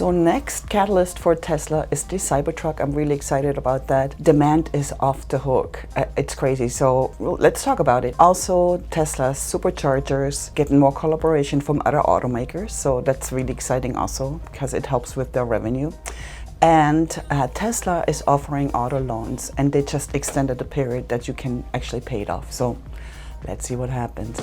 So next catalyst for Tesla is the Cybertruck. I'm really excited about that. Demand is off the hook. It's crazy. So let's talk about it. Also, Tesla's superchargers getting more collaboration from other automakers. So that's really exciting also because it helps with their revenue. And Tesla is offering auto loans, and they just extended the period that you can actually pay it off. So let's see what happens.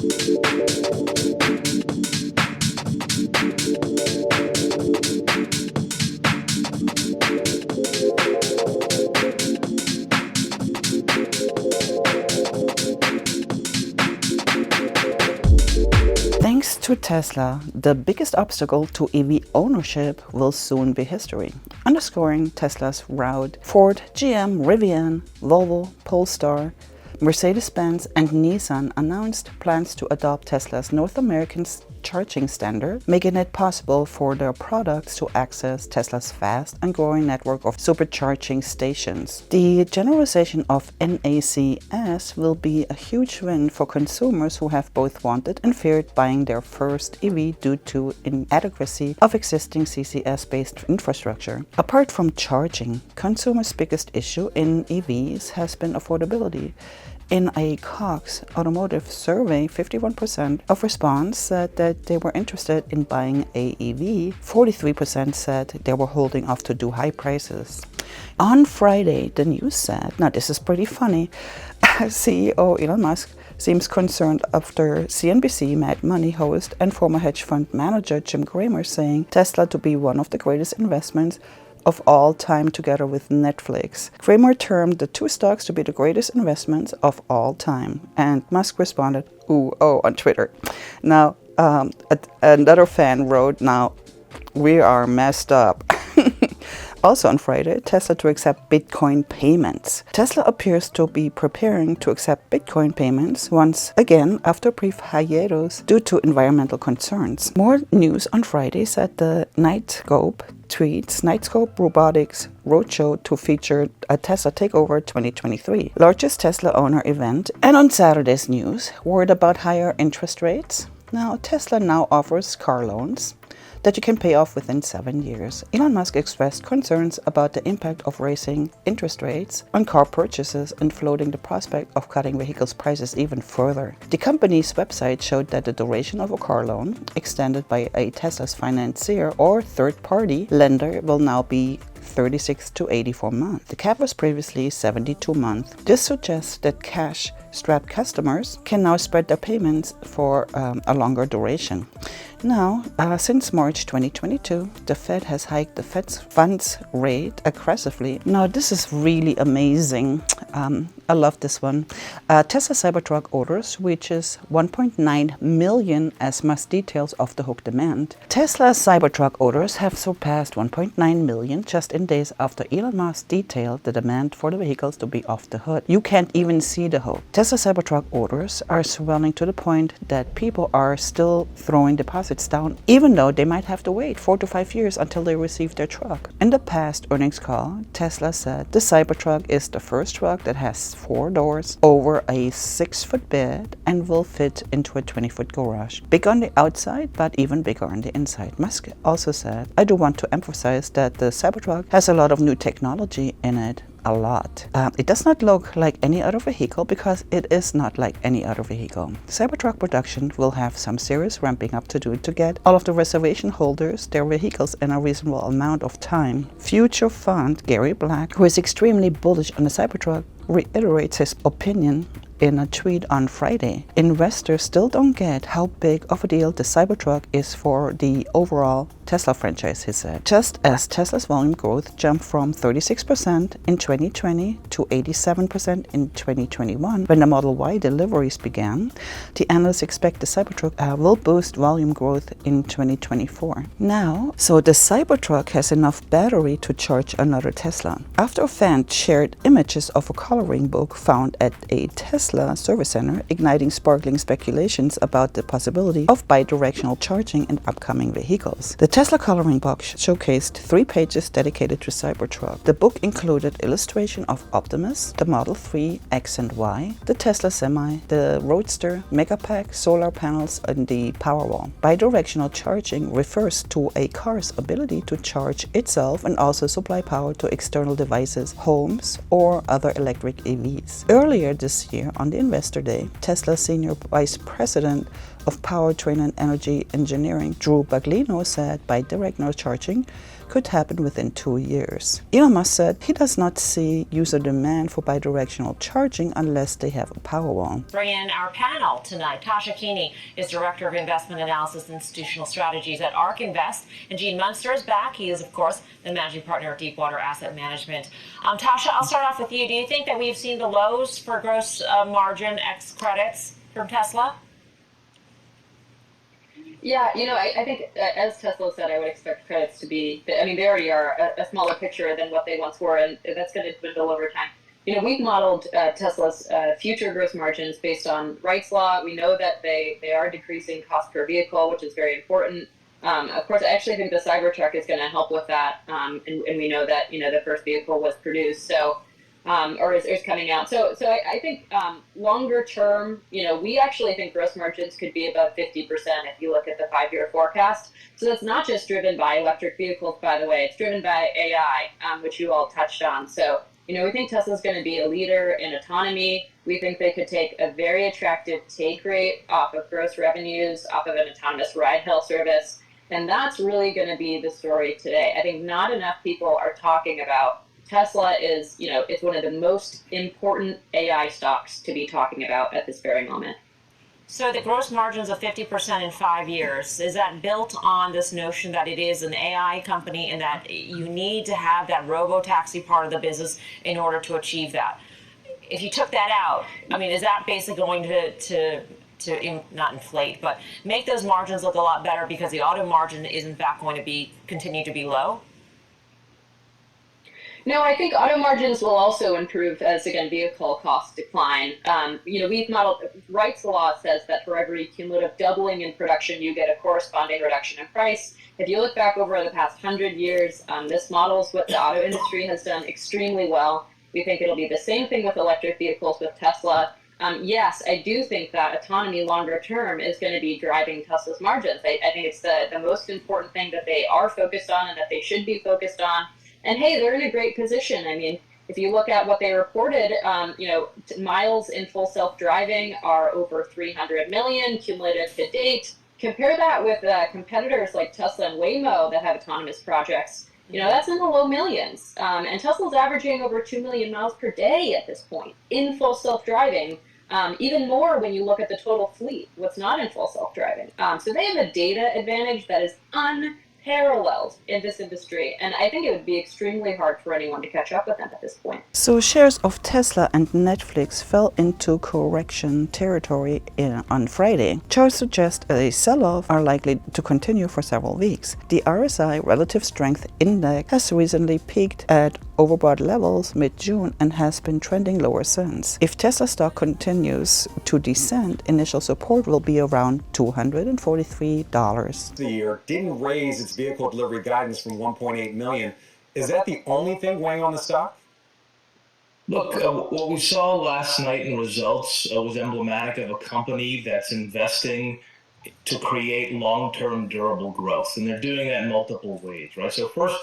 Thanks to Tesla, the biggest obstacle to EV ownership will soon be history. Underscoring Tesla's route, Ford, GM, Rivian, Volvo, Polestar, Mercedes-Benz and Nissan announced plans to adopt Tesla's North American charging standard, making it possible for their products to access Tesla's vast and growing network of supercharging stations. The generalization of NACS will be a huge win for consumers who have both wanted and feared buying their first EV due to inadequacy of existing CCS-based infrastructure. Apart from charging, consumers' biggest issue in EVs has been affordability. In a Cox automotive survey, 51% of respondents said that they were interested in buying a EV. 43% said they were holding off to do high prices. On Friday, the news said, now this is pretty funny, CEO Elon Musk seems concerned after CNBC Mad Money host and former hedge fund manager Jim Cramer saying Tesla to be one of the greatest investments of all time together with Netflix. Cramer termed the two stocks to be the greatest investments of all time. And Musk responded, ooh, oh, on Twitter. Now, another fan wrote, now, we are messed up. Also on Friday, Tesla to accept Bitcoin payments. Tesla appears to be preparing to accept Bitcoin payments once again after a brief hiatus due to environmental concerns. More news on Friday said the Nightscope tweets Nightscope Robotics Roadshow to feature a Tesla Takeover 2023, largest Tesla owner event. And on Saturday's news, worried about higher interest rates? Now, Tesla now offers car loans that you can pay off within 7 years. Elon Musk expressed concerns about the impact of raising interest rates on car purchases and floating the prospect of cutting vehicles' prices even further. The company's website showed that the duration of a car loan extended by a Tesla's financier or third-party lender will now be 36 to 84 months. The cap was previously 72 months. This suggests that cash-strapped customers can now spread their payments for a longer duration. Now, since March 2022, the Fed has hiked the Fed's funds rate aggressively. Now, this is really amazing. I love this one. Tesla Cybertruck orders reaches 1.9 million as Musk details off the hook demand. Tesla Cybertruck orders have surpassed 1.9 million just in days after Elon Musk detailed the demand for the vehicles to be off the hood. You can't even see the hook. Tesla Cybertruck orders are swelling to the point that people are still throwing deposits down, even though they might have to wait 4 to 5 years until they receive their truck. In the past earnings call, Tesla said the Cybertruck is the first truck that has 4 doors, over a 6-foot bed, and will fit into a 20-foot garage. Big on the outside, but even bigger on the inside. Musk also said, I do want to emphasize that the Cybertruck has a lot of new technology in it. A lot. It does not look like any other vehicle because it is not like any other vehicle. Cybertruck production will have some serious ramping up to do to get all of the reservation holders their vehicles in a reasonable amount of time. Future fund Gary Black, who is extremely bullish on the Cybertruck, reiterates his opinion in a tweet on Friday. Investors still don't get how big of a deal the Cybertruck is for the overall Tesla franchise, he said. Just as Tesla's volume growth jumped from 36% in 2020 to 87% in 2021 when the Model Y deliveries began, the analysts expect the Cybertruck will boost volume growth in 2024. Now, so the Cybertruck has enough battery to charge another Tesla. After a fan shared images of a coloring book found at a Tesla Tesla Service Center, igniting sparkling speculations about the possibility of bidirectional charging in upcoming vehicles. The Tesla coloring book showcased 3 pages dedicated to Cybertruck. The book included illustration of Optimus, the Model 3 X and Y, the Tesla Semi, the Roadster, Megapack, solar panels, and the Powerwall. Bidirectional charging refers to a car's ability to charge itself and also supply power to external devices, homes, or other electric EVs. Earlier this year, on the Investor Day, Tesla Senior Vice President of Powertrain and Energy Engineering, Drew Baglino, said bidirectional charging could happen within 2 years. Elon Musk said he does not see user demand for bidirectional charging unless they have a Powerwall. Bring in our panel tonight. Claudia Aquino is Director of Investment Analysis and Institutional Strategies at ARK Invest, and Gene Munster is back. He is, of course, the Managing Partner of Deepwater Asset Management. Tasha, I'll start off with you. Do you think that we've seen the lows for gross margin X credits from Tesla? Yeah, I think as Tesla said, I would expect credits to be, they already are a smaller picture than what they once were, and that's going to dwindle over time. We've modeled Tesla's future gross margins based on Wright's Law. We know that they are decreasing cost per vehicle, which is very important. Of course, I actually think the Cybertruck is going to help with that, and we know that, the first vehicle was produced, or is coming out. So I think longer term, we actually think gross margins could be above 50% if you look at the 5-year forecast. So that's not just driven by electric vehicles, by the way. It's driven by AI, which you all touched on. So, we think Tesla's going to be a leader in autonomy. We think they could take a very attractive take rate off of gross revenues, off of an autonomous ride-hail service. And that's really going to be the story today. I think not enough people are talking about Tesla is, it's one of the most important AI stocks to be talking about at this very moment. So the gross margins of 50% in 5 years, is that built on this notion that it is an AI company and that you need to have that robo-taxi part of the business in order to achieve that? If you took that out, is that basically going to not inflate, but make those margins look a lot better because the auto margin is in fact going to continue to be low? No, I think auto margins will also improve as, again, vehicle costs decline. We've modeled, Wright's Law says that for every cumulative doubling in production, you get a corresponding reduction in price. If you look back over the past 100 years, this models what the auto industry has done extremely well. We think it'll be the same thing with electric vehicles with Tesla. Yes, I do think that autonomy longer term is going to be driving Tesla's margins. I think it's the most important thing that they are focused on and that they should be focused on. And hey, they're in a great position. If you look at what they reported, miles in full self-driving are over 300 million cumulative to date. Compare that with competitors like Tesla and Waymo that have autonomous projects. That's in the low millions. And Tesla's averaging over 2 million miles per day at this point in full self-driving. Even more when you look at the total fleet, what's not in full self-driving. So they have a data advantage that is unparalleled in this industry, and I think it would be extremely hard for anyone to catch up with them at this point. So shares of Tesla and Netflix fell into correction territory on Friday. Charts suggest a sell-off are likely to continue for several weeks. The RSI Relative Strength Index has recently peaked at overbought levels mid-June and has been trending lower since. If Tesla stock continues to descend, initial support will be around $243. The year didn't raise its vehicle delivery guidance from 1.8 million. Is that the only thing weighing on the stock? Look, what we saw last night in results was emblematic of a company that's investing to create long-term durable growth, and they're doing that in multiple ways, right? So first,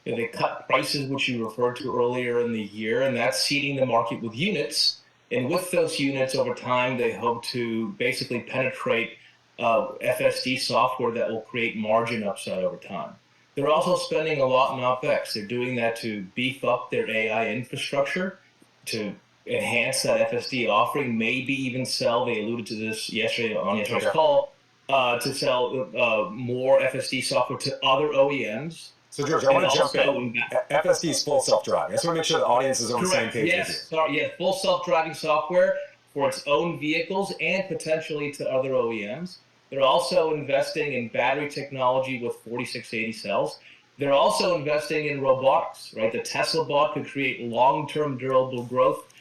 they cut prices, which you referred to earlier in the year, and that's seeding the market with units. And with those units over time, they hope to basically penetrate FSD software that will create margin upside over time. They're also spending a lot in OpEx. They're doing that to beef up their AI infrastructure, to enhance that FSD offering, maybe even sell, they alluded to this yesterday on yesterday's call, to sell more FSD software to other OEMs. So George, I want to jump in. FSD is full self-driving. I just want to make sure the audience is on the same page with you. Sorry, full self-driving software for its own vehicles and potentially to other OEMs. They're also investing in battery technology with 4680 cells. They're also investing in robotics, right? The Tesla bot could create long-term durable growth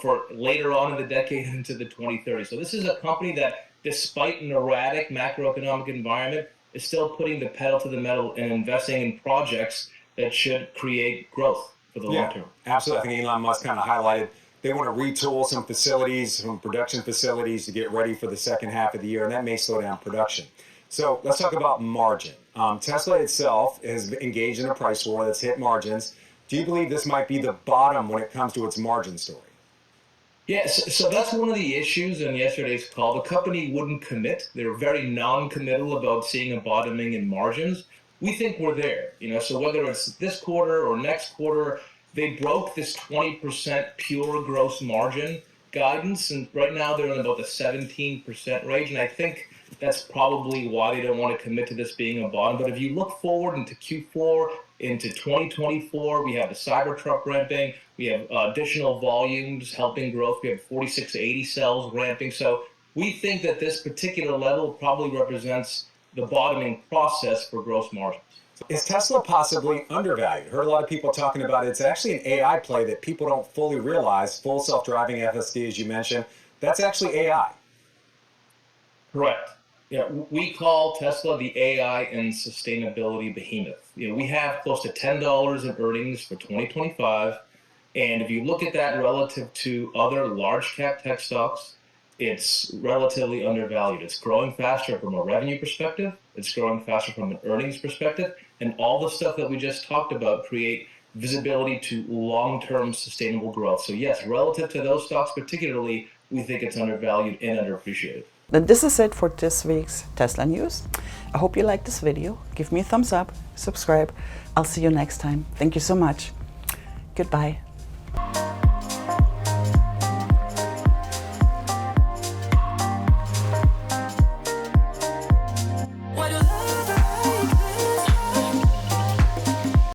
for later on in the decade into the 2030s. So this is a company that, despite an erratic macroeconomic environment, is still putting the pedal to the metal and investing in projects that should create growth for the long term. Absolutely. I think Elon Musk kind of highlighted they want to retool some facilities, some production facilities to get ready for the second half of the year, and that may slow down production. So let's talk about margin. Tesla itself has engaged in a price war that's hit margins. Do you believe this might be the bottom when it comes to its margin story? Yes, so that's one of the issues in yesterday's call. The company wouldn't commit. They were very non-committal about seeing a bottoming in margins. We think we're there, so whether it's this quarter or next quarter, they broke this 20% pure gross margin guidance, and right now they're in about the 17% range, and I think that's probably why they don't want to commit to this being a bottom. But if you look forward into Q4, into 2024, we have the Cybertruck ramping, we have additional volumes helping growth, we have 46 to 80 cells ramping, so we think that this particular level probably represents the bottoming process for gross margins. Is Tesla possibly undervalued? Heard a lot of people talking about it. It's actually an AI play that people don't fully realize. Full self-driving FSD, as you mentioned, that's actually AI. Correct. Yeah, we call Tesla the AI and sustainability behemoth. We have close to $10 in earnings for 2025, and if you look at that relative to other large cap tech stocks, it's relatively undervalued. It's growing faster from a revenue perspective, it's growing faster from an earnings perspective, and all the stuff that we just talked about create visibility to long-term sustainable growth. So yes, relative to those stocks particularly, we think it's undervalued and underappreciated. Then this is it for this week's Tesla News. I hope you liked this video. Give me a thumbs up, subscribe. I'll see you next time. Thank you so much. Goodbye.